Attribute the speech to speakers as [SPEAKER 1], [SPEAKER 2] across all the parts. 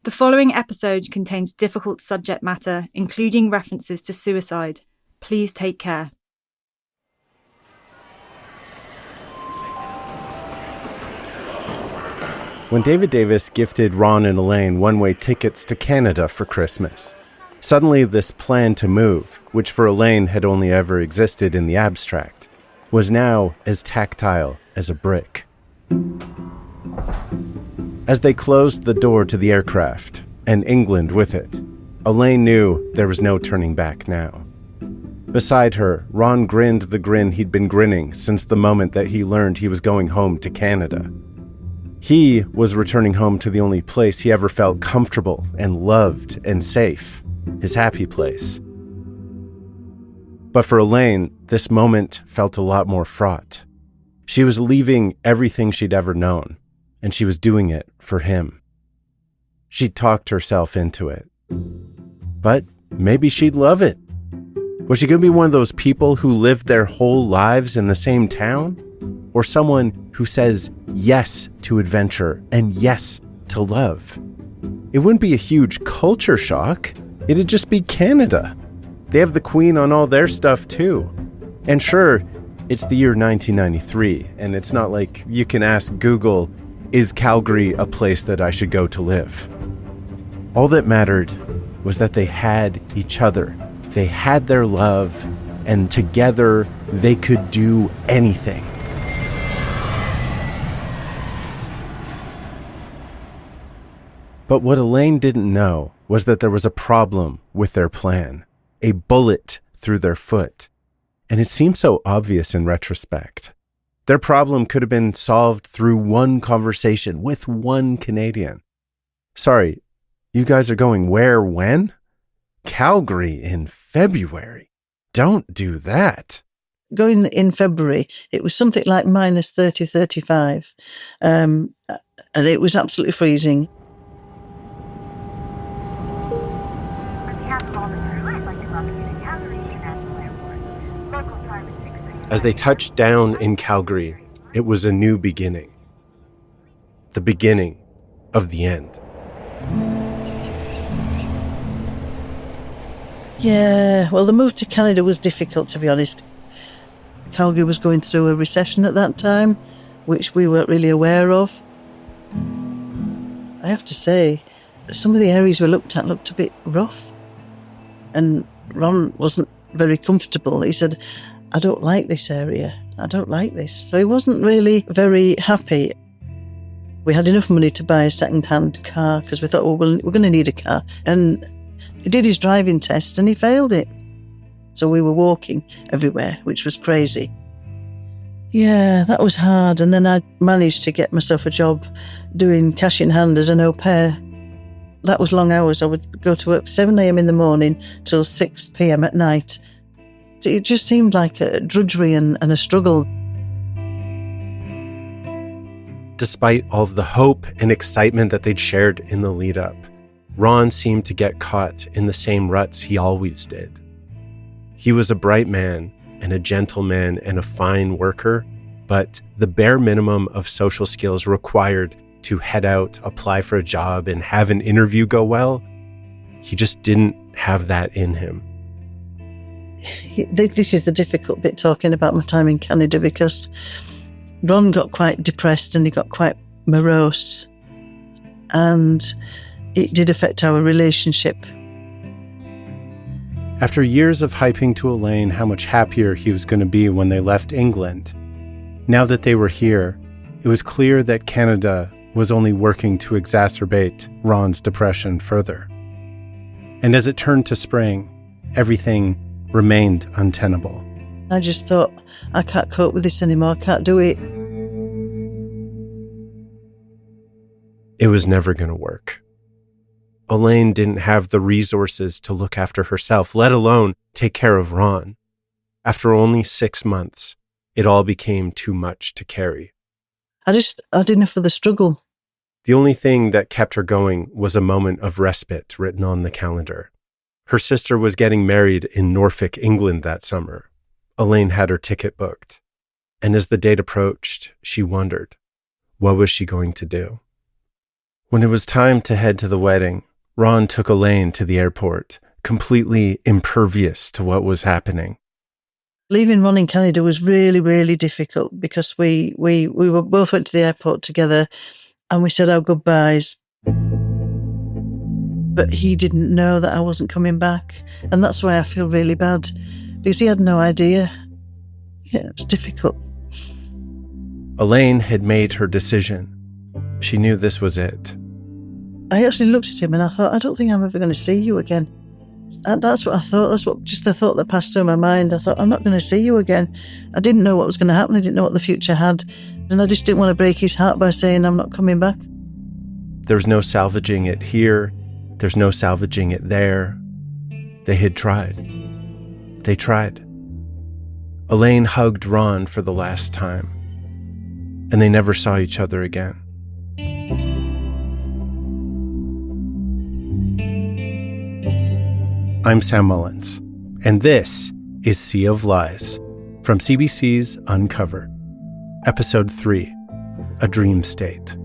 [SPEAKER 1] The following episode contains difficult subject matter, including references to suicide. Please take care.
[SPEAKER 2] When David Davis gifted Ron and Elaine one-way tickets to Canada for Christmas, suddenly this plan to move, which for Elaine had only ever existed in the abstract, was now as tactile as a brick. As they closed the door to the aircraft, and England with it, Elaine knew there was no turning back now. Beside her, Ron grinned the grin he'd been grinning since the moment that he learned he was going home to Canada. He was returning home to the only place he ever felt comfortable and loved and safe, his happy place. But for Elaine, this moment felt a lot more fraught. She was leaving everything she'd ever known, and she was doing it for him. She'd talked herself into it. But maybe she'd love it. Was she going to be one of those people who lived their whole lives in the same town? Or someone who says yes to adventure and yes to love? It wouldn't be a huge culture shock. It'd just be Canada. They have the Queen on all their stuff too. And sure, it's the year 1993, and it's not like you can ask Google, is Calgary a place that I should go to live? All that mattered was that they had each other. They had their love, and together they could do anything. But what Elaine didn't know was that there was a problem with their plan, a bullet through their foot. And it seemed so obvious in retrospect. Their problem could have been solved through one conversation with one Canadian. Sorry, you guys are going where, when? Calgary in February. Don't do that.
[SPEAKER 3] Going in February, it was something like minus 30, 35. And it was absolutely freezing.
[SPEAKER 2] As they touched down in Calgary, it was a new beginning. The beginning of the end.
[SPEAKER 3] Yeah, well, the move to Canada was difficult, to be honest. Calgary was going through a recession at that time, which we weren't really aware of. I have to say, some of the areas we looked at looked a bit rough. And Ron wasn't very comfortable. He said, I don't like this area. I don't like this. So he wasn't really very happy. We had enough money to buy a second-hand car because we thought, well, we're going to need a car. And he did his driving test and he failed it. So we were walking everywhere, which was crazy. Yeah, that was hard. And then I managed to get myself a job doing cash in hand as an au pair. That was long hours. I would go to work 7 a.m. in the morning till 6 p.m. at night. It just seemed like a drudgery and a struggle.
[SPEAKER 2] Despite all of the hope and excitement that they'd shared in the lead-up, Ron seemed to get caught in the same ruts he always did. He was a bright man and a gentleman and a fine worker, but the bare minimum of social skills required to head out, apply for a job, and have an interview go well, he just didn't have that in him.
[SPEAKER 3] This is the difficult bit, talking about my time in Canada, because Ron got quite depressed and he got quite morose, and it did affect our relationship.
[SPEAKER 2] After years of hyping to Elaine how much happier he was going to be when they left England, now that they were here, it was clear that Canada was only working to exacerbate Ron's depression further. And as it turned to spring, everything remained untenable.
[SPEAKER 3] I just thought, I can't cope with this anymore, I can't do it.
[SPEAKER 2] It was never going to work. Elaine didn't have the resources to look after herself, let alone take care of Ron. After only 6 months, it all became too much to carry.
[SPEAKER 3] I had enough of the struggle.
[SPEAKER 2] The only thing that kept her going was a moment of respite written on the calendar. Her sister was getting married in Norfolk, England that summer. Elaine had her ticket booked. And as the date approached, she wondered, what was she going to do? When it was time to head to the wedding, Ron took Elaine to the airport, completely impervious to what was happening.
[SPEAKER 3] Leaving Ron in Canada was really, really difficult because we were both went to the airport together and we said our goodbyes. But he didn't know that I wasn't coming back. And that's why I feel really bad, because he had no idea. Yeah, it was difficult.
[SPEAKER 2] Elaine had made her decision. She knew this was it.
[SPEAKER 3] I actually looked at him and I thought, I don't think I'm ever going to see you again. And that's what I thought. That's just the thought that passed through my mind. I thought, I'm not going to see you again. I didn't know what was going to happen. I didn't know what the future had. And I just didn't want to break his heart by saying I'm not coming back.
[SPEAKER 2] There's no salvaging it here. There's no salvaging it there. They had tried. They tried. Elaine hugged Ron for the last time, and they never saw each other again. I'm Sam Mullins, and this is Sea of Lies from CBC's Uncovered, Episode 3, A Dream State.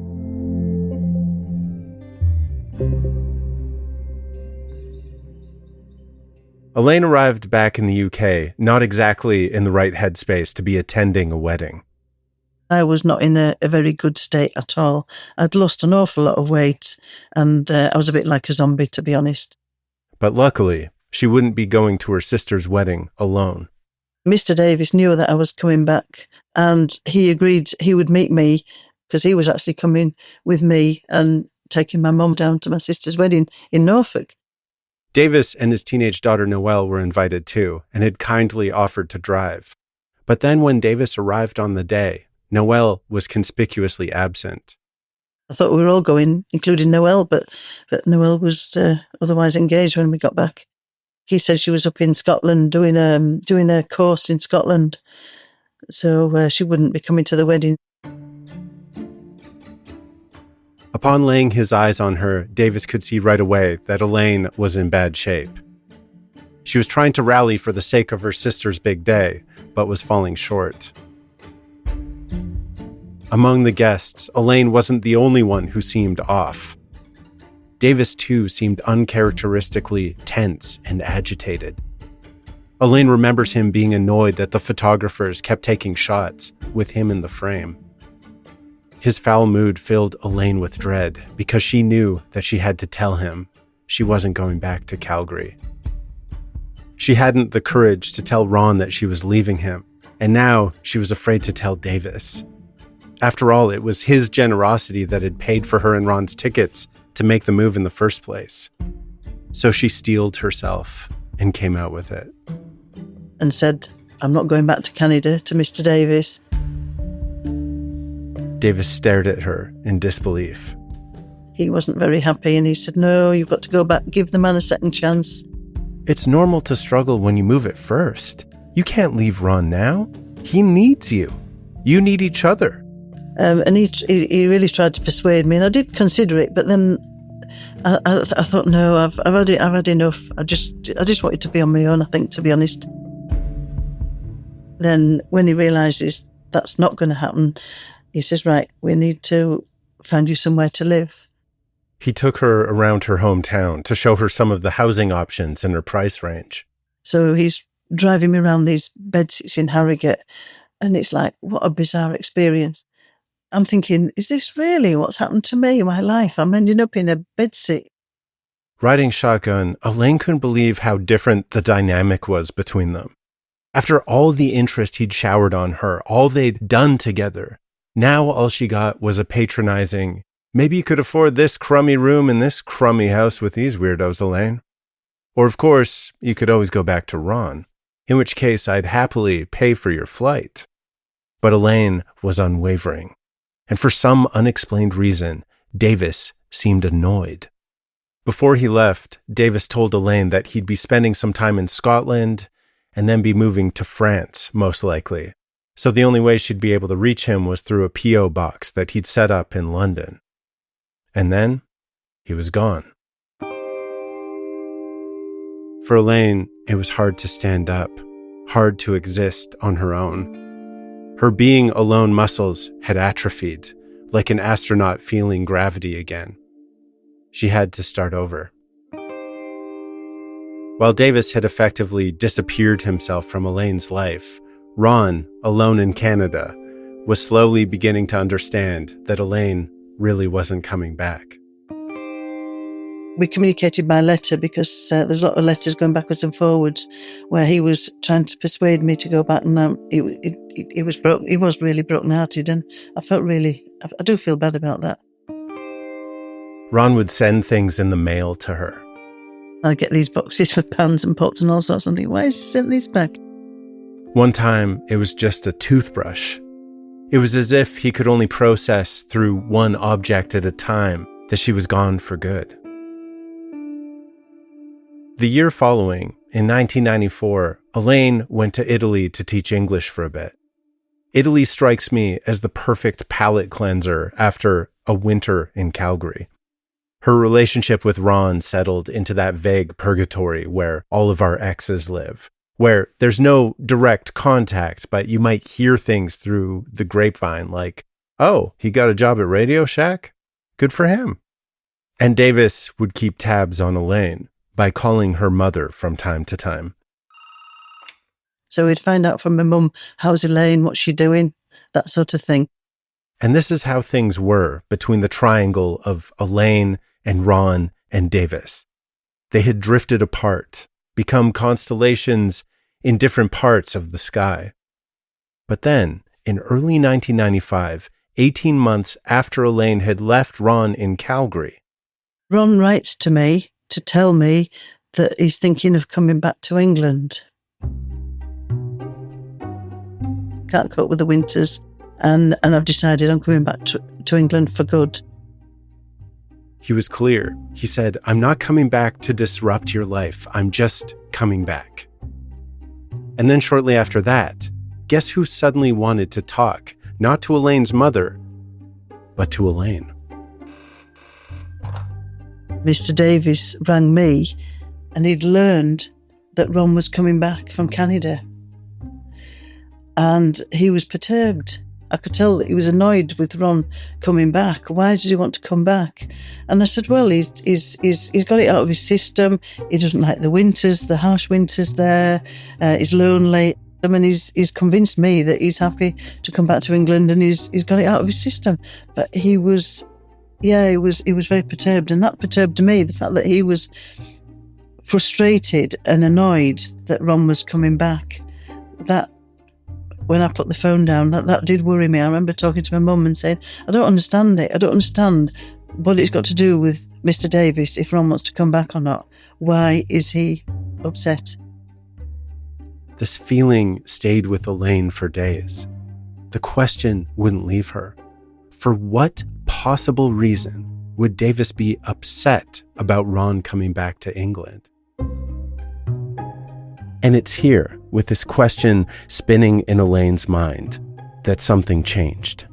[SPEAKER 2] Elaine arrived back in the UK, not exactly in the right headspace to be attending a wedding.
[SPEAKER 3] I was not in a very good state at all. I'd lost an awful lot of weight, and I was a bit like a zombie, to be honest.
[SPEAKER 2] But luckily, she wouldn't be going to her sister's wedding alone.
[SPEAKER 3] Mr. Davis knew that I was coming back, and he agreed he would meet me, because he was actually coming with me and taking my mum down to my sister's wedding in Norfolk.
[SPEAKER 2] Davis and his teenage daughter Noelle were invited too, and had kindly offered to drive. But then when Davis arrived on the day, Noelle was conspicuously absent.
[SPEAKER 3] I thought we were all going, including Noelle, but Noelle was otherwise engaged when we got back. He said she was up in Scotland doing a course in Scotland, so she wouldn't be coming to the wedding.
[SPEAKER 2] Upon laying his eyes on her, Davis could see right away that Elaine was in bad shape. She was trying to rally for the sake of her sister's big day, but was falling short. Among the guests, Elaine wasn't the only one who seemed off. Davis, too, seemed uncharacteristically tense and agitated. Elaine remembers him being annoyed that the photographers kept taking shots with him in the frame. His foul mood filled Elaine with dread because she knew that she had to tell him she wasn't going back to Calgary. She hadn't the courage to tell Ron that she was leaving him, and now she was afraid to tell Davis. After all, it was his generosity that had paid for her and Ron's tickets to make the move in the first place. So she steeled herself and came out with it.
[SPEAKER 3] And said, I'm not going back to Canada, to Mr. Davis.
[SPEAKER 2] Davis stared at her in disbelief.
[SPEAKER 3] He wasn't very happy and he said, no, you've got to go back, give the man a second chance.
[SPEAKER 2] It's normal to struggle when you move at first. You can't leave Ron now. He needs you. You need each other.
[SPEAKER 3] And he really tried to persuade me, and I did consider it, but then I thought, no, I've had enough. I just wanted to be on my own, I think, to be honest. Then when he realises that's not going to happen, he says, right, we need to find you somewhere to live.
[SPEAKER 2] He took her around her hometown to show her some of the housing options in her price range.
[SPEAKER 3] So he's driving me around these bedsits in Harrogate, and it's like, what a bizarre experience. I'm thinking, is this really what's happened to me in my life? I'm ending up in a bedsit.
[SPEAKER 2] Riding shotgun, Elaine couldn't believe how different the dynamic was between them. After all the interest he'd showered on her, all they'd done together, now all she got was a patronizing, maybe you could afford this crummy room in this crummy house with these weirdos, Elaine. Or of course, you could always go back to Ron, in which case I'd happily pay for your flight. But Elaine was unwavering. And for some unexplained reason, Davis seemed annoyed. Before he left, Davis told Elaine that he'd be spending some time in Scotland and then be moving to France, most likely. So the only way she'd be able to reach him was through a P.O. box that he'd set up in London. And then he was gone. For Elaine, it was hard to stand up, hard to exist on her own. Her being alone muscles had atrophied, like an astronaut feeling gravity again. She had to start over. While Davis had effectively disappeared himself from Elaine's life, Ron, alone in Canada, was slowly beginning to understand that Elaine really wasn't coming back.
[SPEAKER 3] We communicated by letter because there's a lot of letters going backwards and forwards where he was trying to persuade me to go back, and he was broken. He was really broken-hearted, and I do feel bad about that.
[SPEAKER 2] Ron would send things in the mail to her.
[SPEAKER 3] I'd get these boxes with pans and pots and all sorts and think, why has he sent these back?
[SPEAKER 2] One time, it was just a toothbrush. It was as if he could only process through one object at a time that she was gone for good. The year following, in 1994, Elaine went to Italy to teach English for a bit. Italy strikes me as the perfect palate cleanser after a winter in Calgary. Her relationship with Ron settled into that vague purgatory where all of our exes live, where there's no direct contact, but you might hear things through the grapevine like, oh, he got a job at Radio Shack? Good for him. And Davis would keep tabs on Elaine by calling her mother from time to time.
[SPEAKER 3] So we'd find out from my mum, how's Elaine, what's she doing, that sort of thing.
[SPEAKER 2] And this is how things were between the triangle of Elaine and Ron and Davis. They had drifted apart, become constellations in different parts of the sky. But then, in early 1995, 18 months after Elaine had left Ron in Calgary,
[SPEAKER 3] Ron writes to me to tell me that he's thinking of coming back to England. Can't cope with the winters, and I've decided I'm coming back to England for good.
[SPEAKER 2] he was clear. He said, I'm not coming back to disrupt your life. I'm just coming back. And then shortly after that, guess who suddenly wanted to talk? Not to Elaine's mother, but to Elaine.
[SPEAKER 3] Mr. Davis rang me, and he'd learned that Ron was coming back from Canada. And he was perturbed. I could tell that he was annoyed with Ron coming back. Why does he want to come back? And I said, well, he's got it out of his system. He doesn't like the winters, the harsh winters there. He's lonely. I mean, he's convinced me that he's happy to come back to England, and he's got it out of his system. But he was very perturbed, and that perturbed me, the fact that he was frustrated and annoyed that Ron was coming back. That, when I put the phone down, that did worry me. I remember talking to my mum and saying, I don't understand it. I don't understand what it's got to do with Mr. Davis, if Ron wants to come back or not. Why is he upset?
[SPEAKER 2] This feeling stayed with Elaine for days. The question wouldn't leave her. For what possible reason would Davis be upset about Ron coming back to England? And it's here, with this question spinning in Elaine's mind, that something changed.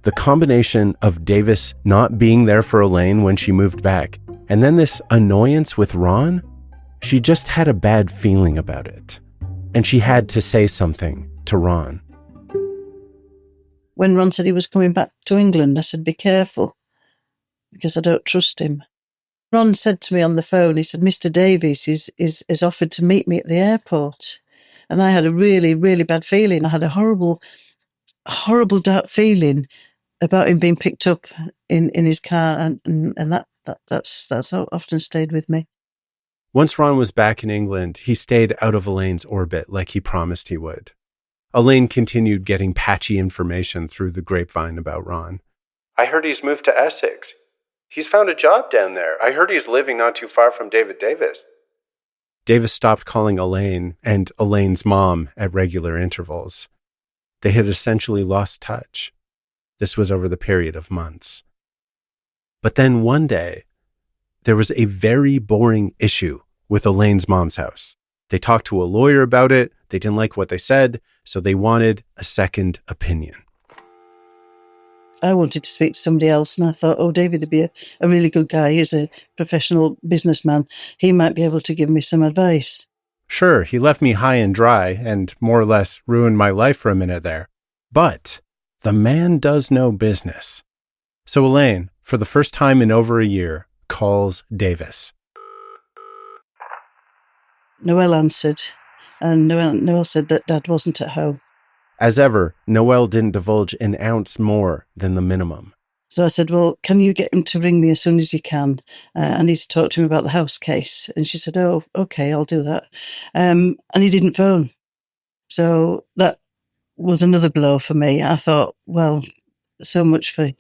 [SPEAKER 2] The combination of Davis not being there for Elaine when she moved back, and then this annoyance with Ron, she just had a bad feeling about it. And she had to say something to Ron.
[SPEAKER 3] When Ron said he was coming back to England, I said, be careful, because I don't trust him. Ron said to me on the phone, he said, Mr. Davies is offered to meet me at the airport. And I had a really, really bad feeling. I had a horrible, dark feeling about him being picked up in his car. And that's often stayed with me.
[SPEAKER 2] Once Ron was back in England, he stayed out of Elaine's orbit like he promised he would. Elaine continued getting patchy information through the grapevine about Ron. I heard he's moved to Essex. He's found a job down there. I heard he's living not too far from David Davis. Davis stopped calling Elaine and Elaine's mom at regular intervals. They had essentially lost touch. This was over the period of months. But then one day, there was a very boring issue with Elaine's mom's house. They talked to a lawyer about it. They didn't like what they said, so they wanted a second opinion.
[SPEAKER 3] I wanted to speak to somebody else, and I thought, David would be a really good guy. He's a professional businessman. He might be able to give me some advice.
[SPEAKER 2] Sure, he left me high and dry and more or less ruined my life for a minute there. But the man does know business. So Elaine, for the first time in over a year, calls Davis.
[SPEAKER 3] Noelle answered, and Noelle said that Dad wasn't at home.
[SPEAKER 2] As ever, Noelle didn't divulge an ounce more than the minimum.
[SPEAKER 3] So I said, well, can you get him to ring me as soon as you can? I need to talk to him about the house case. And she said, oh, okay, I'll do that. And he didn't phone. So that was another blow for me. I thought, well, so much for,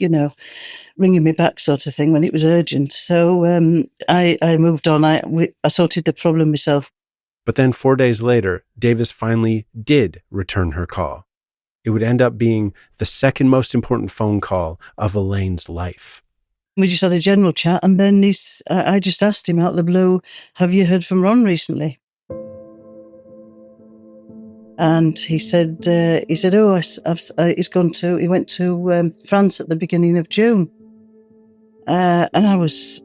[SPEAKER 3] ringing me back sort of thing when it was urgent. So I moved on. I sorted the problem myself.
[SPEAKER 2] But then 4 days later, Davis finally did return her call. It would end up being the second most important phone call of Elaine's life.
[SPEAKER 3] We just had a general chat, and then I just asked him out of the blue, have you heard from Ron recently? And he said, he went to France at the beginning of June. And I was,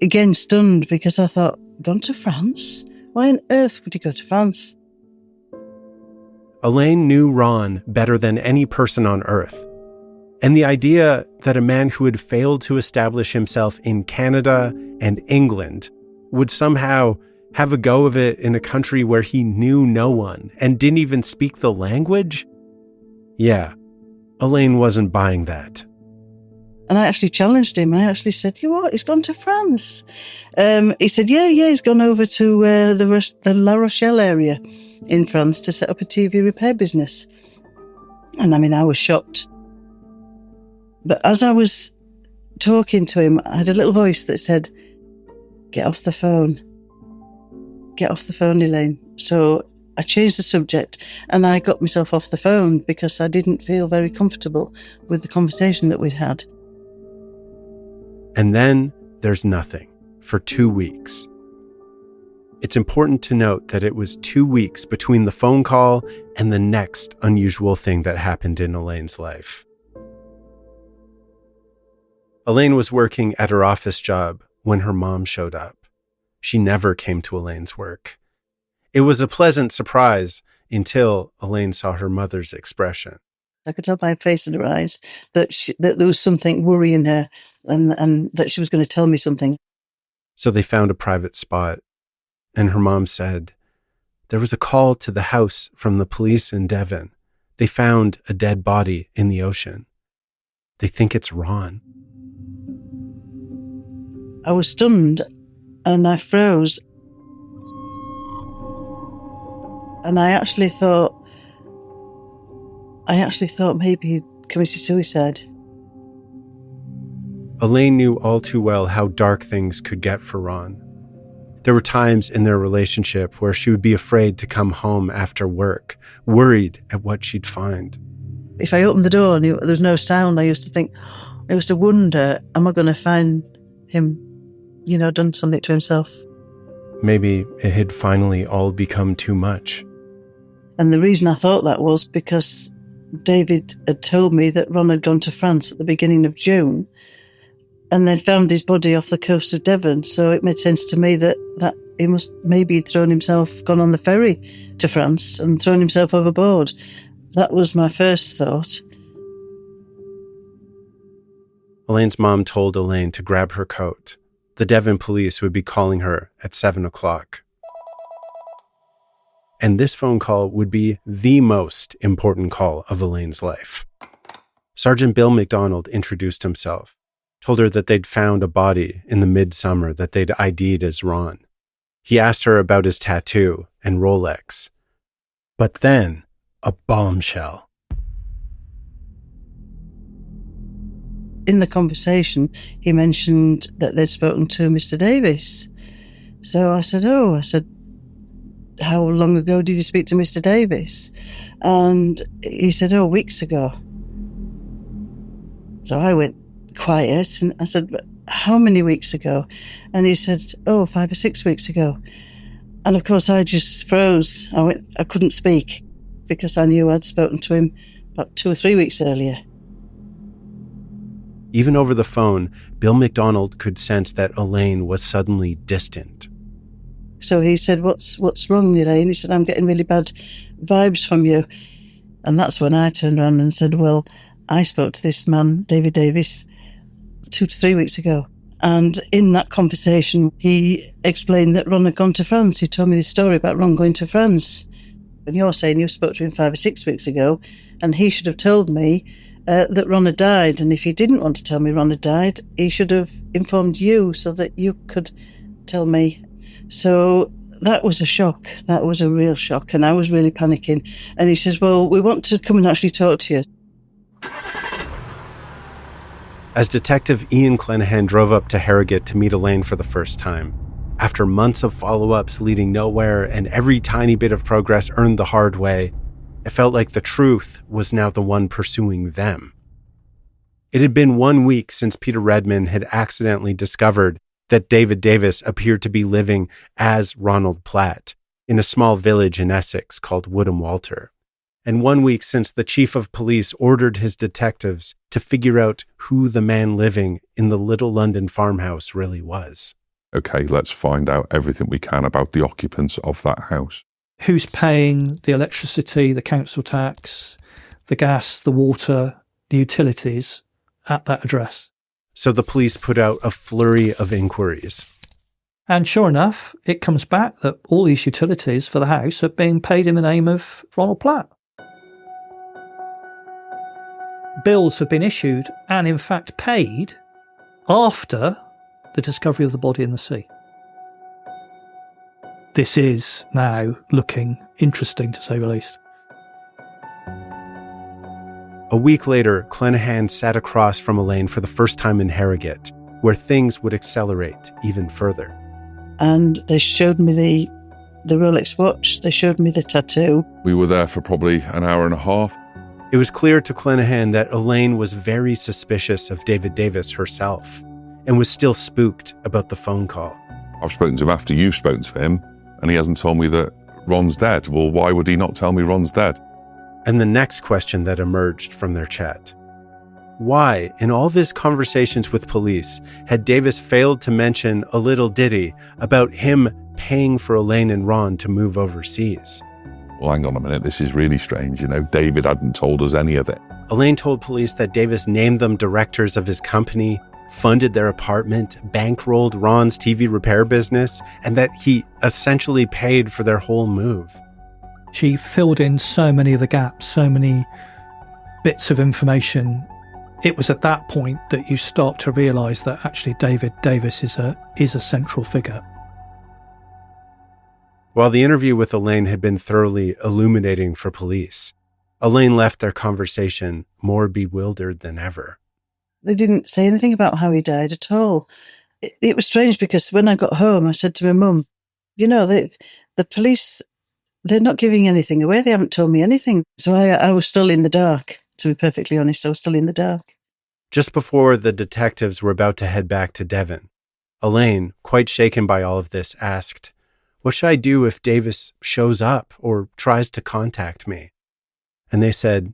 [SPEAKER 3] again, stunned because I thought, gone to France? Why on earth would he go to France?
[SPEAKER 2] Elaine knew Ron better than any person on earth. And the idea that a man who had failed to establish himself in Canada and England would somehow have a go of it in a country where he knew no one and didn't even speak the language? Yeah, Elaine wasn't buying that.
[SPEAKER 3] And I actually challenged him. I actually said, you what, he's gone to France? He said, yeah, he's gone over to the La Rochelle area in France to set up a TV repair business. And I was shocked. But as I was talking to him, I had a little voice that said, get off the phone. Get off the phone, Elaine. So I changed the subject and I got myself off the phone because I didn't feel very comfortable with the conversation that we'd had.
[SPEAKER 2] And then there's nothing for 2 weeks. It's important to note that it was 2 weeks between the phone call and the next unusual thing that happened in Elaine's life. Elaine was working at her office job when her mom showed up. She never came to Elaine's work. It was a pleasant surprise until Elaine saw her mother's expression.
[SPEAKER 3] I could tell by her face and her eyes that there was something worrying her and that she was going to tell me something.
[SPEAKER 2] So they found a private spot, and her mom said, there was a call to the house from the police in Devon. They found a dead body in the ocean. They think it's Ron.
[SPEAKER 3] I was stunned and I froze. And I actually thought maybe he'd committed suicide.
[SPEAKER 2] Elaine knew all too well how dark things could get for Ron. There were times in their relationship where she would be afraid to come home after work, worried at what she'd find.
[SPEAKER 3] If I opened the door and there was no sound, I used to wonder, am I going to find him, done something to himself?
[SPEAKER 2] Maybe it had finally all become too much.
[SPEAKER 3] And the reason I thought that was because David had told me that Ron had gone to France at the beginning of June and then found his body off the coast of Devon. So it made sense to me that he must maybe gone on the ferry to France and thrown himself overboard. That was my first thought.
[SPEAKER 2] Elaine's mom told Elaine to grab her coat. The Devon police would be calling her at 7 o'clock. And this phone call would be the most important call of Elaine's life. Sergeant Bill McDonald introduced himself, told her that they'd found a body in the midsummer that they'd ID'd as Ron. He asked her about his tattoo and Rolex. But then, a bombshell.
[SPEAKER 3] In the conversation, he mentioned that they'd spoken to Mr. Davis. So I said, how long ago did you speak to Mr. Davis? And he said, weeks ago. So I went quiet and I said, how many weeks ago? And he said, 5 or 6 weeks ago. And of course I just froze. I couldn't speak because I knew I'd spoken to him about 2 or 3 weeks earlier.
[SPEAKER 2] Even over the phone, Bill McDonald could sense that Elaine was suddenly distant.
[SPEAKER 3] So he said, what's wrong, Elaine? He said, I'm getting really bad vibes from you. And that's when I turned around and said, well, I spoke to this man, David Davis, 2 to 3 weeks ago. And in that conversation, he explained that Ron had gone to France. He told me this story about Ron going to France. And you're saying you spoke to him 5 or 6 weeks ago, and he should have told me that Ron had died. And if he didn't want to tell me Ron had died, he should have informed you so that you could tell me. So that was a shock. That was a real shock. And I was really panicking. And he says, well, we want to come and actually talk to you.
[SPEAKER 2] As Detective Ian Clenahan drove up to Harrogate to meet Elaine for the first time, after months of follow-ups leading nowhere and every tiny bit of progress earned the hard way, it felt like the truth was now the one pursuing them. It had been 1 week since Peter Redman had accidentally discovered that David Davis appeared to be living as Ronald Platt in a small village in Essex called Woodham Walter. And 1 week since the chief of police ordered his detectives to figure out who the man living in the little London farmhouse really was.
[SPEAKER 4] Okay, let's find out everything we can about the occupants of that house.
[SPEAKER 5] Who's paying the electricity, the council tax, the gas, the water, the utilities at that address?
[SPEAKER 2] So the police put out a flurry of inquiries.
[SPEAKER 5] And sure enough, it comes back that all these utilities for the house are being paid in the name of Ronald Platt. Bills have been issued and in fact paid after the discovery of the body in the sea. This is now looking interesting, to say the least.
[SPEAKER 2] A week later, Clenahan sat across from Elaine for the first time in Harrogate, where things would accelerate even further.
[SPEAKER 3] And they showed me the Rolex watch. They showed me the tattoo.
[SPEAKER 4] We were there for probably an hour and a half.
[SPEAKER 2] It was clear to Clenahan that Elaine was very suspicious of David Davis herself and was still spooked about the phone call.
[SPEAKER 4] I've spoken to him after you've spoken to him, and he hasn't told me that Ron's dead. Well, why would he not tell me Ron's dead?
[SPEAKER 2] And the next question that emerged from their chat: why, in all of his conversations with police, had Davis failed to mention a little ditty about him paying for Elaine and Ron to move overseas?
[SPEAKER 4] Well, hang on a minute, this is really strange. David hadn't told us any of it.
[SPEAKER 2] Elaine told police that Davis named them directors of his company, funded their apartment, bankrolled Ron's TV repair business, and that he essentially paid for their whole move.
[SPEAKER 5] She filled in so many of the gaps, so many bits of information. It was at that point that you start to realise that actually David Davis is a central figure.
[SPEAKER 2] While the interview with Elaine had been thoroughly illuminating for police, Elaine left their conversation more bewildered than ever.
[SPEAKER 3] They didn't say anything about how he died at all. It was strange because when I got home, I said to my mum, the police, they're not giving anything away. They haven't told me anything. So I was still in the dark, to be perfectly honest. I was still in the dark.
[SPEAKER 2] Just before the detectives were about to head back to Devon, Elaine, quite shaken by all of this, asked, "What should I do if Davis shows up or tries to contact me?" And they said,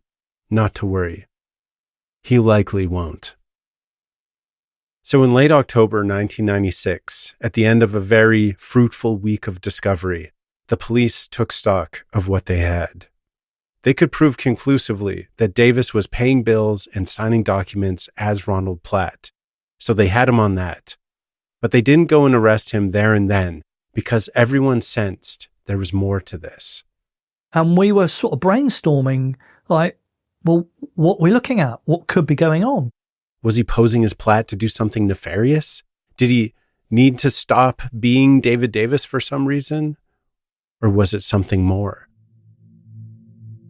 [SPEAKER 2] not to worry. He likely won't. So in late October 1996, at the end of a very fruitful week of discovery, the police took stock of what they had. They could prove conclusively that Davis was paying bills and signing documents as Ronald Platt, so they had him on that. But they didn't go and arrest him there and then, because everyone sensed there was more to this.
[SPEAKER 5] And we were sort of brainstorming, like, well, what are we looking at? What could be going on?
[SPEAKER 2] Was he posing as Platt to do something nefarious? Did he need to stop being David Davis for some reason? Or was it something more?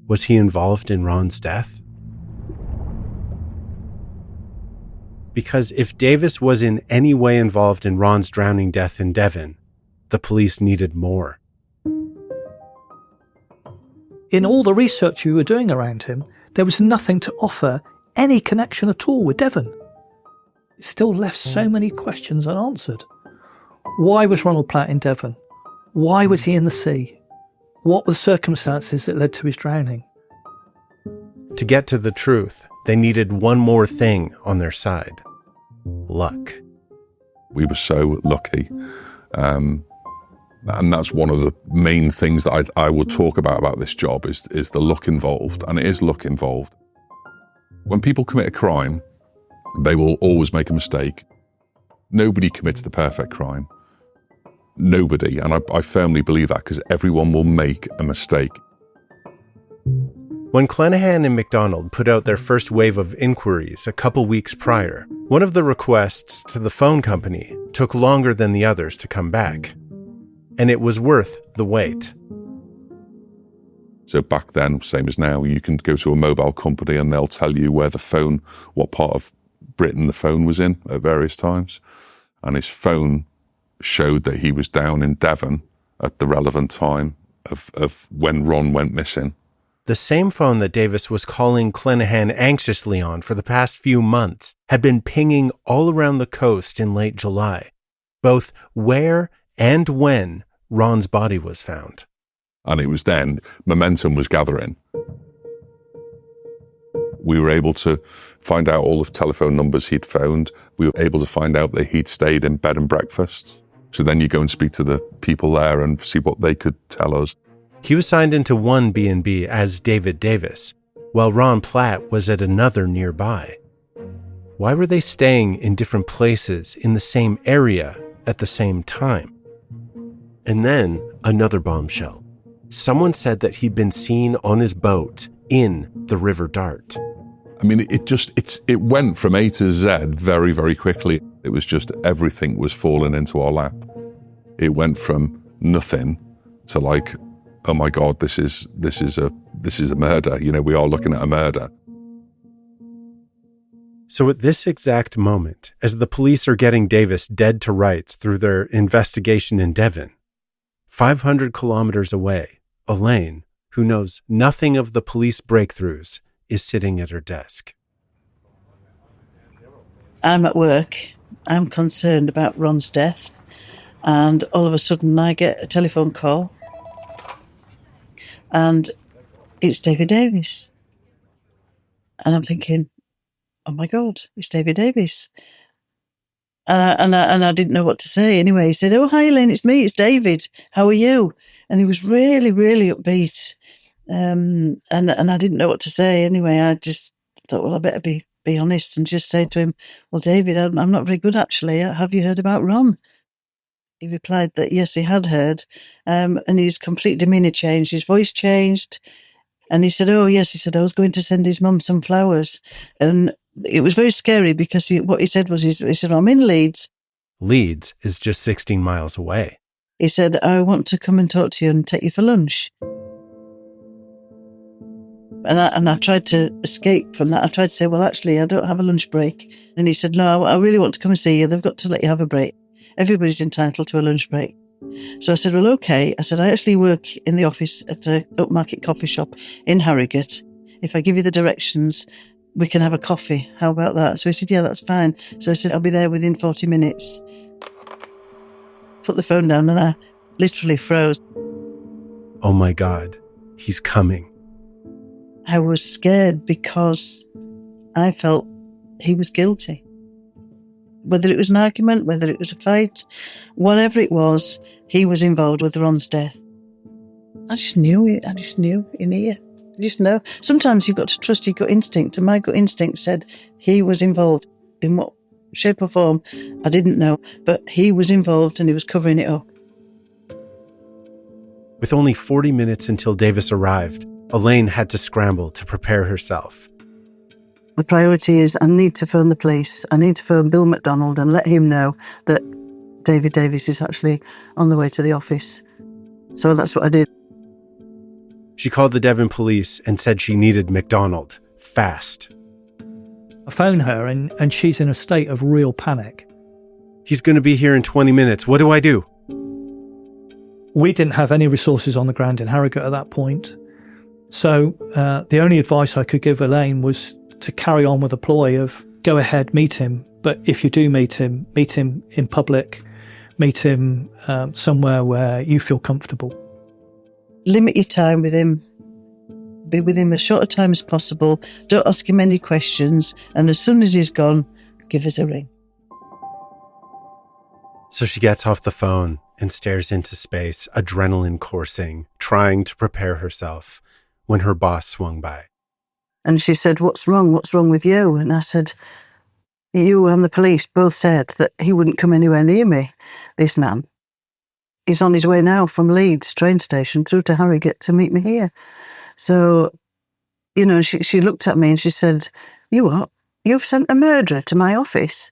[SPEAKER 2] Was he involved in Ron's death? Because if Davis was in any way involved in Ron's drowning death in Devon, the police needed more.
[SPEAKER 5] In all the research we were doing around him, there was nothing to offer any connection at all with Devon. It still left so many questions unanswered. Why was Ronald Platt in Devon? Why was he in the sea? What were the circumstances that led to his drowning?
[SPEAKER 2] To get to the truth, they needed one more thing on their side: luck.
[SPEAKER 4] We were so lucky. And that's one of the main things that I would talk about this job is the luck involved, and it is luck involved. When people commit a crime, they will always make a mistake. Nobody commits the perfect crime. Nobody. And I firmly believe that, because everyone will make a mistake.
[SPEAKER 2] When Clenihan and MacDonald put out their first wave of inquiries a couple weeks prior, one of the requests to the phone company took longer than the others to come back. And it was worth the wait.
[SPEAKER 4] So back then, same as now, you can go to a mobile company and they'll tell you where the phone, what part of Britain the phone was in at various times. And his phone showed that he was down in Devon at the relevant time of when Ron went missing.
[SPEAKER 2] The same phone that Davis was calling Clenihan anxiously on for the past few months had been pinging all around the coast in late July, both where and when Ron's body was found.
[SPEAKER 4] And it was then momentum was gathering. We were able to find out all the telephone numbers he'd phoned. We were able to find out that he'd stayed in bed and breakfast. So then you go and speak to the people there and see what they could tell us.
[SPEAKER 2] He was signed into one B&B as David Davis, while Ron Platt was at another nearby. Why were they staying in different places in the same area at the same time? And then another bombshell. Someone said that he'd been seen on his boat in the River Dart.
[SPEAKER 4] I mean, it went from A to Z very, very quickly. It was just everything was falling into our lap. It went from nothing to like, oh my God, this is a murder. You know, we are looking at a murder.
[SPEAKER 2] So at this exact moment, as the police are getting Davis dead to rights through their investigation in Devon, 500 kilometers away, Elaine, who knows nothing of the police breakthroughs, is sitting at her desk.
[SPEAKER 3] I'm at work. I'm concerned about Ron's death. And all of a sudden I get a telephone call. And it's David Davis. And I'm thinking, oh my God, it's David Davis. And I didn't know what to say. Anyway, he said, oh, hi, Elaine, it's me, it's David. How are you? And he was really, really upbeat. And I didn't know what to say. Anyway, I just thought, well, I better be honest and just say to him, well, David, I'm not very good, actually. Have you heard about Ron? He replied that, yes, he had heard. And his complete demeanour changed. His voice changed. And he said, oh, yes, he said, I was going to send his mum some flowers. And it was very scary because what he said was, he said, I'm in Leeds.
[SPEAKER 2] Leeds is just 16 miles away.
[SPEAKER 3] He said, I want to come and talk to you and take you for lunch. And I tried to escape from that. I tried to say, well, actually, I don't have a lunch break. And he said, no, I really want to come and see you. They've got to let you have a break. Everybody's entitled to a lunch break. So I said, well, okay. I said, I actually work in the office at a upmarket coffee shop in Harrogate. If I give you the directions, we can have a coffee. How about that? So he said, yeah, that's fine. So I said, I'll be there within 40 minutes. Put the phone down and I literally froze.
[SPEAKER 2] Oh my God, he's coming.
[SPEAKER 3] I was scared because I felt he was guilty. Whether it was an argument, whether it was a fight, whatever it was, he was involved with Ron's death. I just knew it. I just knew in here. I just know. Sometimes you've got to trust your gut instinct, and my gut instinct said he was involved. In what shape or form, I didn't know, but he was involved and he was covering it up.
[SPEAKER 2] With only 40 minutes until Davis arrived, Elaine had to scramble to prepare herself.
[SPEAKER 3] The priority is I need to phone the police. I need to phone Bill MacDonald and let him know that David Davis is actually on the way to the office. So that's what I did.
[SPEAKER 2] She called the Devon police and said she needed MacDonald fast.
[SPEAKER 5] I phone her and she's in a state of real panic.
[SPEAKER 2] He's going to be here in 20 minutes. What do I do?
[SPEAKER 5] We didn't have any resources on the ground in Harrogate at that point. So the only advice I could give Elaine was to carry on with the ploy of go ahead, meet him. But if you do meet him in public, meet him somewhere where you feel comfortable.
[SPEAKER 3] Limit your time with him. Be with him as short a time as possible. Don't ask him any questions. And as soon as he's gone, give us a ring.
[SPEAKER 2] So she gets off the phone and stares into space, adrenaline coursing, trying to prepare herself, when her boss swung by.
[SPEAKER 3] And she said, what's wrong? What's wrong with you? And I said, You and the police both said that he wouldn't come anywhere near me, this man. He's on his way now from Leeds train station through to Harrogate to meet me here. So, she looked at me and she said, "You what? You've sent a murderer to my office?"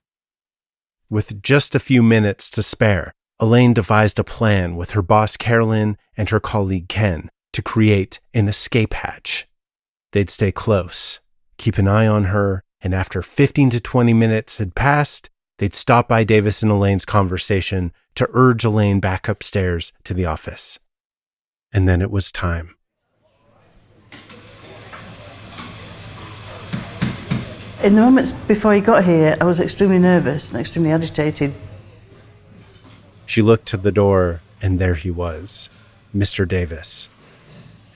[SPEAKER 2] With just a few minutes to spare, Elaine devised a plan with her boss Carolyn and her colleague Ken to create an escape hatch. They'd stay close, keep an eye on her, and after 15 to 20 minutes had passed, they'd stop by Davis and Elaine's conversation to urge Elaine back upstairs to the office. And then it was time.
[SPEAKER 3] In the moments before he got here, I was extremely nervous and extremely agitated.
[SPEAKER 2] She looked to the door, and there he was, Mr. Davis,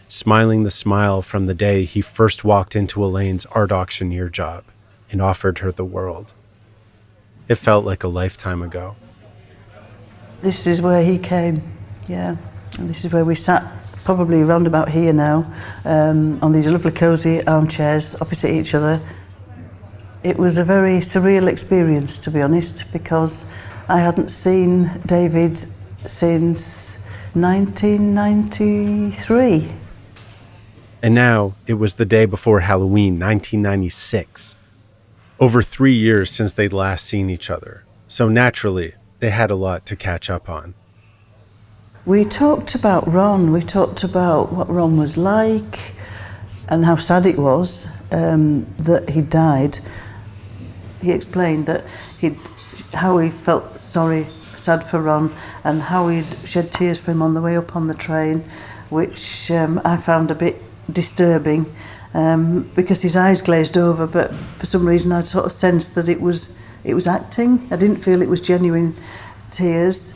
[SPEAKER 2] smiling the smile from the day he first walked into Elaine's art auctioneer job and offered her the world. It felt like a lifetime ago.
[SPEAKER 3] This is where he came, yeah. And this is where we sat, probably around about here now, on these lovely cosy armchairs opposite each other. It was a very surreal experience, to be honest, because I hadn't seen David since 1993.
[SPEAKER 2] And now it was the day before Halloween, 1996. Over 3 years since they'd last seen each other, so naturally, they had a lot to catch up on.
[SPEAKER 3] We talked about Ron, we talked about what Ron was like and how sad it was that he died. He explained that how he felt sad for Ron, and how he'd shed tears for him on the way up on the train, which I found a bit disturbing because his eyes glazed over, but for some reason I sort of sensed that it was acting. I didn't feel it was genuine tears.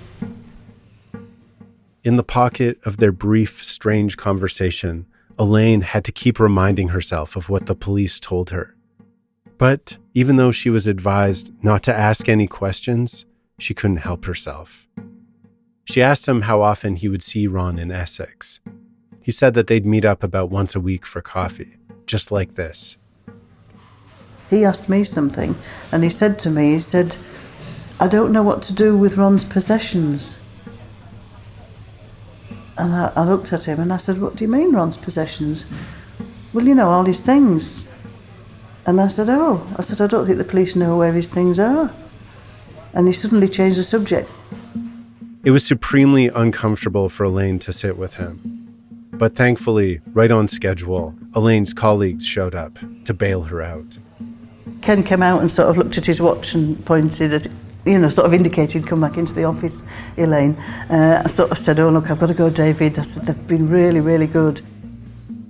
[SPEAKER 2] In the pocket of their brief, strange conversation, Elaine had to keep reminding herself of what the police told her. But even though she was advised not to ask any questions, she couldn't help herself. She asked him how often he would see Ron in Essex. He said that they'd meet up about once a week for coffee, just like this.
[SPEAKER 3] He asked me something, and he said to me, "I don't know what to do with Ron's possessions." And I looked at him and I said, "What do you mean, Ron's possessions?" "Well, all his things." And I said, I don't think the police know where his things are. And he suddenly changed the subject.
[SPEAKER 2] It was supremely uncomfortable for Elaine to sit with him. But thankfully, right on schedule, Elaine's colleagues showed up to bail her out.
[SPEAKER 3] Ken came out and sort of looked at his watch and pointed at, sort of indicated, "Come back into the office, Elaine." I sort of said, "Oh, look, I've got to go, David." I said, "They've been really, really good."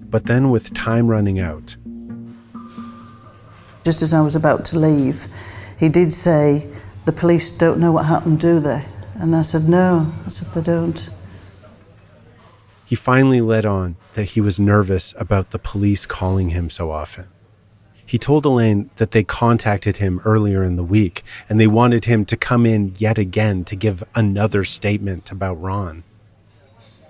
[SPEAKER 2] But then with time running out,
[SPEAKER 3] just as I was about to leave, he did say, "The police don't know what happened, do they?" And I said, "No." I said, "They don't."
[SPEAKER 2] he finally let on that he was nervous about the police calling him so often. He told Elaine that they contacted him earlier in the week and they wanted him to come in yet again to give another statement about Ron.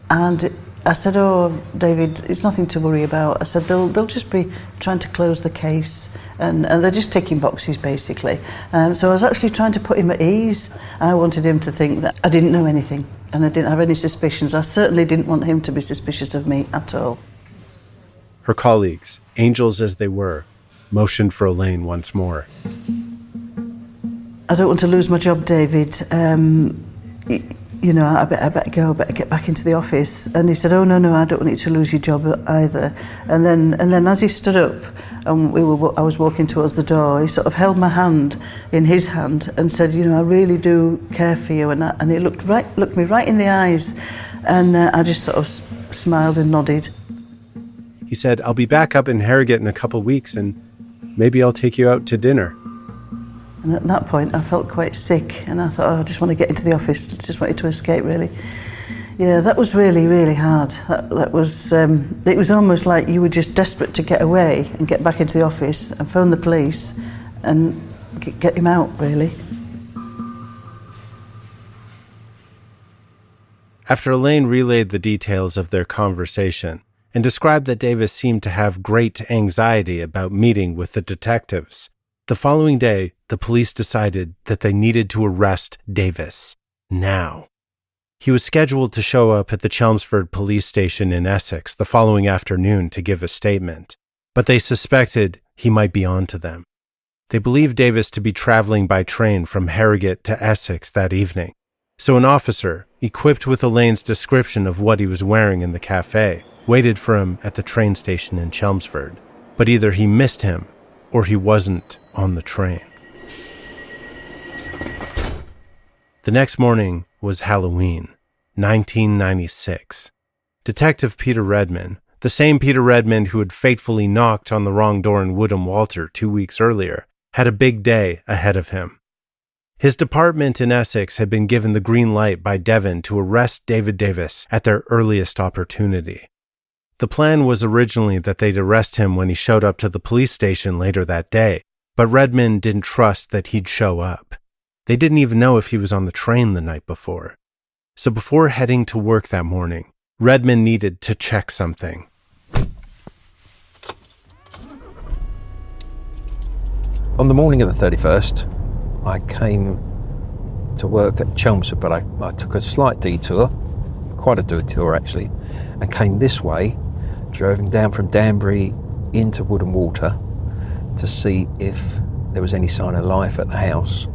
[SPEAKER 3] And I said, "Oh, David, it's nothing to worry about." I said, they'll just be trying to close the case and they're just ticking boxes, basically. So I was actually trying to put him at ease. I wanted him to think that I didn't know anything and I didn't have any suspicions. I certainly didn't want him to be suspicious of me at all.
[SPEAKER 2] Her colleagues, angels as they were, motioned for Elaine once more.
[SPEAKER 3] "I don't want to lose my job, David. I better go, better get back into the office." And he said, "Oh, no, I don't want you to lose your job either." And then as he stood up and I was walking towards the door, he sort of held my hand in his hand and said, "I really do care for you." And he looked me right in the eyes, and I just sort of smiled and nodded.
[SPEAKER 2] He said, "I'll be back up in Harrogate in a couple weeks and maybe I'll take you out to dinner."
[SPEAKER 3] And at that point, I felt quite sick, and I thought, I just want to get into the office. I just wanted to escape, really. Yeah, that was really, really hard. That was, it was almost like you were just desperate to get away and get back into the office and phone the police and get him out, really.
[SPEAKER 2] After Elaine relayed the details of their conversation and described that Davis seemed to have great anxiety about meeting with the detectives, The following day, the police decided that they needed to arrest Davis now. He was scheduled to show up at the Chelmsford police station in Essex the following afternoon to give a statement, but they suspected he might be on to them. They believed Davis to be traveling by train from Harrogate to Essex that evening, so an officer, equipped with Elaine's description of what he was wearing in the cafe, waited for him at the train station in Chelmsford, but either he missed him or he wasn't on the train. The next morning was Halloween, 1996. Detective Peter Redman, the same Peter Redman who had fatefully knocked on the wrong door in Woodham Walter 2 weeks earlier, had a big day ahead of him. His department in Essex had been given the green light by Devon to arrest David Davis at their earliest opportunity. The plan was originally that they'd arrest him when he showed up to the police station later that day, but Redman didn't trust that he'd show up. They didn't even know if he was on the train the night before. So before heading to work that morning, Redman needed to check something.
[SPEAKER 6] On the morning of the 31st, I came to work at Chelmsford, but I took a slight detour, quite a detour actually, and came this way, driving down from Danbury into Woodham Walter to see if there was any sign of life at the house.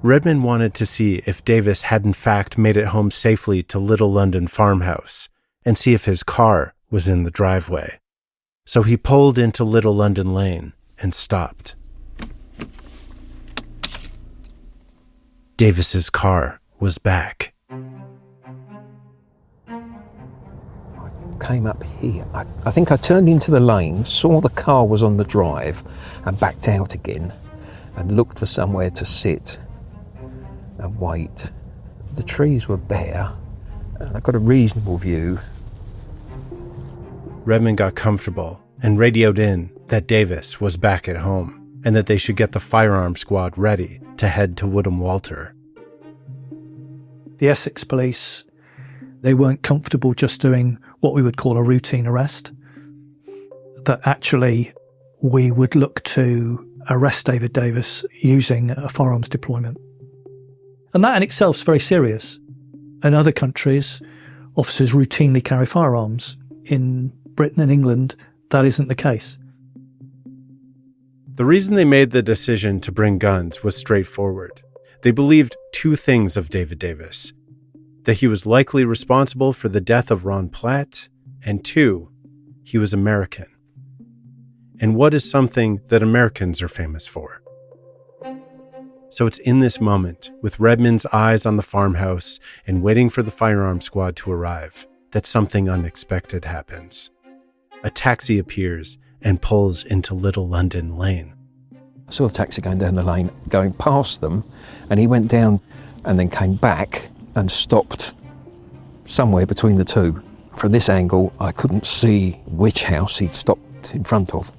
[SPEAKER 2] Redman wanted to see if Davis had in fact made it home safely to Little London Farmhouse and see if his car was in the driveway. So he pulled into Little London Lane and stopped. Davis's car was back.
[SPEAKER 6] Came up here. I think I turned into the lane, saw the car was on the drive and backed out again and looked for somewhere to sit and wait. The trees were bare and I got a reasonable view.
[SPEAKER 2] Redman got comfortable and radioed in that Davis was back at home and that they should get the firearm squad ready to head to Woodham Walter.
[SPEAKER 5] The Essex police, they weren't comfortable just doing what we would call a routine arrest, that actually we would look to arrest David Davis using a firearms deployment. And that in itself is very serious. In other countries, officers routinely carry firearms. In Britain and England, that isn't the case.
[SPEAKER 2] The reason they made the decision to bring guns was straightforward. They believed two things of David Davis: that he was likely responsible for the death of Ron Platt, and two, he was American. And what is something that Americans are famous for? So it's in this moment, with Redman's eyes on the farmhouse and waiting for the firearm squad to arrive, that something unexpected happens. A taxi appears and pulls into Little London Lane.
[SPEAKER 6] I saw the taxi going down the lane, going past them, and he went down and then came back and stopped somewhere between the two. From this angle, I couldn't see which house he'd stopped in front of.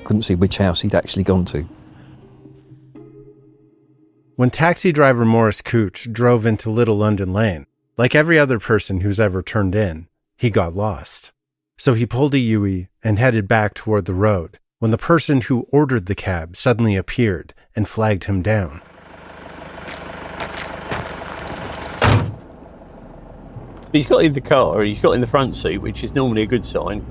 [SPEAKER 6] Couldn't see which house he'd actually gone to.
[SPEAKER 2] When taxi driver Morris Cooch drove into Little London Lane, like every other person who's ever turned in, he got lost. So he pulled a U-turn and headed back toward the road when the person who ordered the cab suddenly appeared and flagged him down.
[SPEAKER 7] He's got in the car, or he's got in the front seat, which is normally a good sign.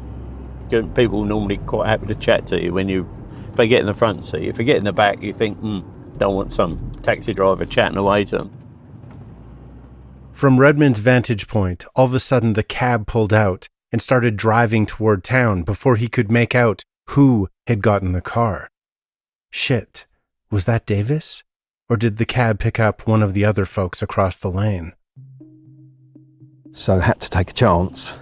[SPEAKER 7] People are normally quite happy to chat to you if they get in the front seat. If they get in the back, you think, don't want some taxi driver chatting away to them.
[SPEAKER 2] From Redman's vantage point, all of a sudden the cab pulled out and started driving toward town before he could make out who had gotten the car. Shit, was that Davis? Or did the cab pick up one of the other folks across the lane?
[SPEAKER 6] So I had to take a chance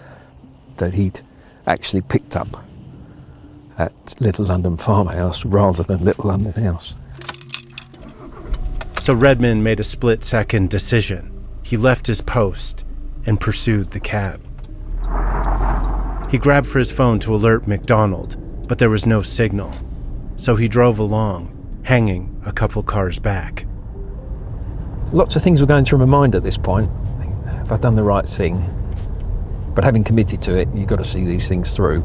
[SPEAKER 6] that he'd actually picked up at Little London Farmhouse rather than Little London House.
[SPEAKER 2] So Redman made a split-second decision. He left his post and pursued the cab. He grabbed for his phone to alert McDonald, but there was no signal. So he drove along, hanging a couple cars back.
[SPEAKER 6] Lots of things were going through my mind at this point. Have I done the right thing? But having committed to it, you've got to see these things through.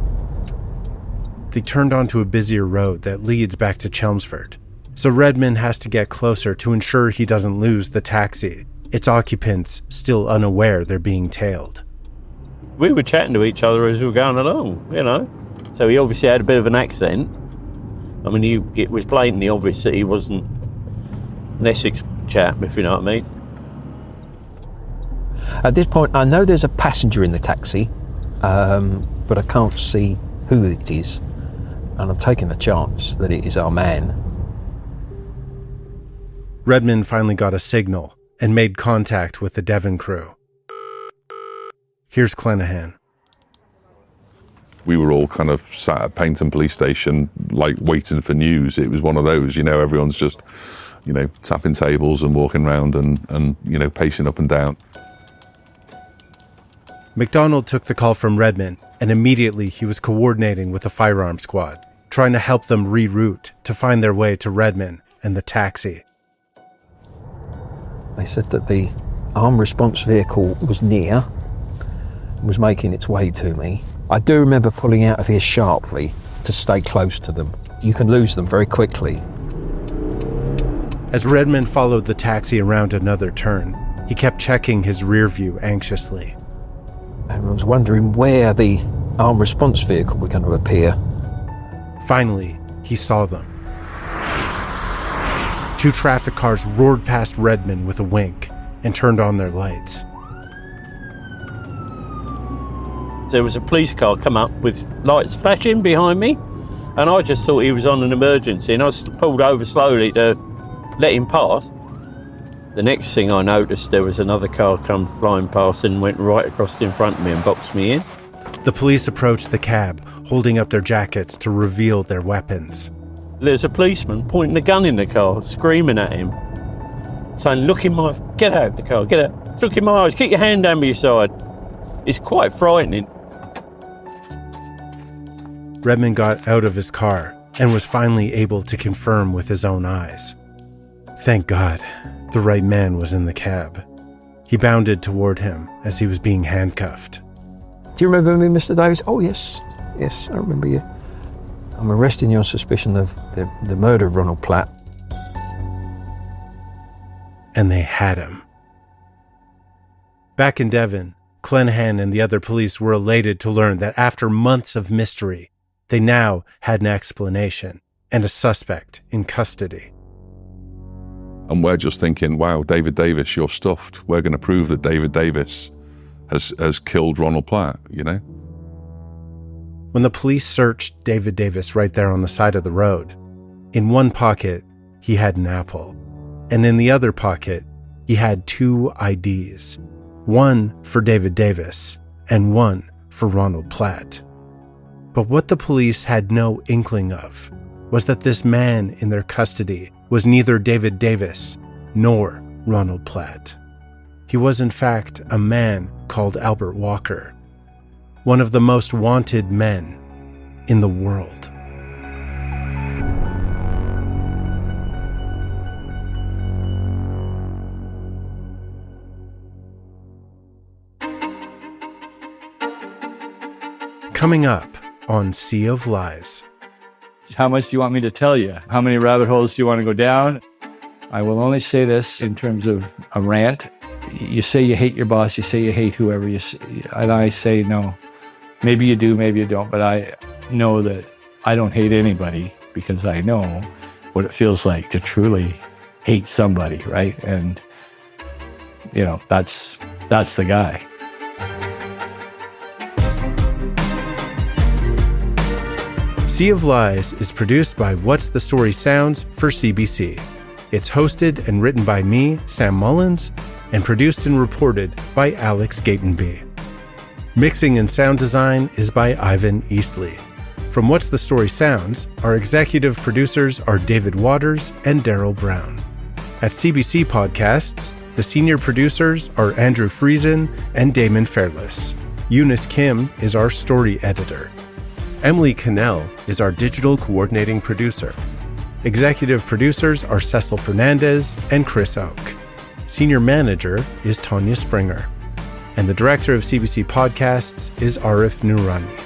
[SPEAKER 2] they turned onto a busier road that leads back to Chelmsford. So Redmond has to get closer to ensure he doesn't lose the taxi, its occupants still unaware they're being tailed.
[SPEAKER 7] We were chatting to each other as we were going along, you know. So he obviously had a bit of an accent. I mean, it was blatantly obvious that he wasn't an Essex chap, if you know what I mean.
[SPEAKER 6] At this point, I know there's a passenger in the taxi, but I can't see who it is, and I'm taking the chance that it is our man.
[SPEAKER 2] Redmond finally got a signal and made contact with the Devon crew. Here's Clenahan.
[SPEAKER 4] We were all kind of sat at Paignton police station, like waiting for news. It was one of those, you know, everyone's just, you know, tapping tables and walking around and you know, pacing up and down.
[SPEAKER 2] MacDonald took the call from Redmond, and immediately he was coordinating with the firearm squad, trying to help them reroute to find their way to Redmond and the taxi.
[SPEAKER 6] They said that the armed response vehicle was near, was making its way to me. I do remember pulling out of here sharply to stay close to them. You can lose them very quickly.
[SPEAKER 2] As Redmond followed the taxi around another turn, he kept checking his rear view anxiously.
[SPEAKER 6] I was wondering where the armed response vehicle were going to appear.
[SPEAKER 2] Finally, he saw them. 2 traffic cars roared past Redmond with a wink and turned on their lights.
[SPEAKER 7] There was a police car come up with lights flashing behind me, and I just thought he was on an emergency, and I pulled over slowly to let him pass. The next thing I noticed, there was another car come flying past and went right across in front of me and boxed me in.
[SPEAKER 2] The police approached the cab, holding up their jackets to reveal their weapons.
[SPEAKER 7] There's a policeman pointing a gun in the car, screaming at him, saying, get out of the car, get out, look in my eyes, keep your hand down by your side. It's quite frightening.
[SPEAKER 2] Redmond got out of his car and was finally able to confirm with his own eyes. Thank God, the right man was in the cab. He bounded toward him as he was being handcuffed.
[SPEAKER 6] Do you remember me, Mr. Davis? Oh, yes, I remember you. I'm arresting you on suspicion of the murder of Ronald Platt.
[SPEAKER 2] And they had him. Back in Devon, Clenahan and the other police were elated to learn that after months of mystery, they now had an explanation and a suspect in custody.
[SPEAKER 4] And we're just thinking, wow, David Davis, you're stuffed. We're going to prove that David Davis has killed Ronald Platt, you know?
[SPEAKER 2] When the police searched David Davis right there on the side of the road, in one pocket, he had an apple. And in the other pocket, he had 2 IDs. One for David Davis and one for Ronald Platt. But what the police had no inkling of was that this man in their custody was neither David Davis nor Ronald Platt. He was in fact a man called Albert Walker, one of the most wanted men in the world. Coming up on Sea of Lies.
[SPEAKER 8] How much do you want me to tell you? How many rabbit holes do you want to go down? I will only say this in terms of a rant. You say you hate your boss, you say you hate whoever you say, and I say no. Maybe you do, maybe you don't, but I know that I don't hate anybody because I know what it feels like to truly hate somebody, right? And, you know, that's the guy.
[SPEAKER 2] Sea of Lies is produced by What's the Story Sounds for CBC. It's hosted and written by me, Sam Mullins, and produced and reported by Alex Gatenby. Mixing and sound design is by Ivan Eastley. From What's the Story Sounds, our executive producers are David Waters and Daryl Brown. At CBC Podcasts, the senior producers are Andrew Friesen and Damon Fairless. Eunice Kim is our story editor. Emily Cannell is our digital coordinating producer. Executive producers are Cecil Fernandez and Chris Oak. Senior manager is Tanya Springer. And the director of CBC Podcasts is Arif Noorani.